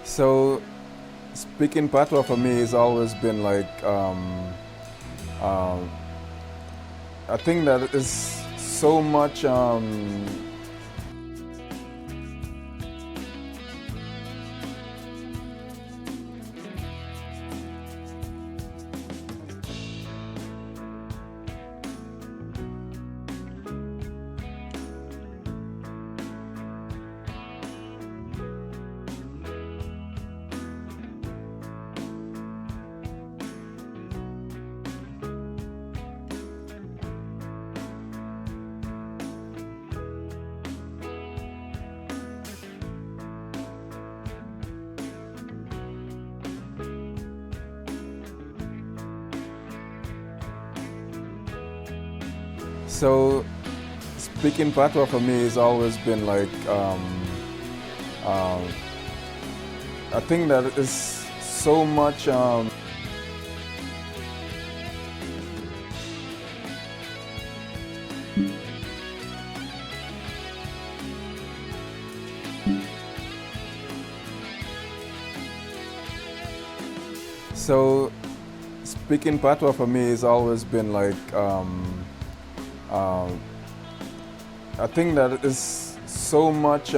So, speaking patois for me has always been like um, I think that is so much. So, speaking patois for me has always been like um, I think that is so much. So, speaking patois for me has always been like I think that is so much.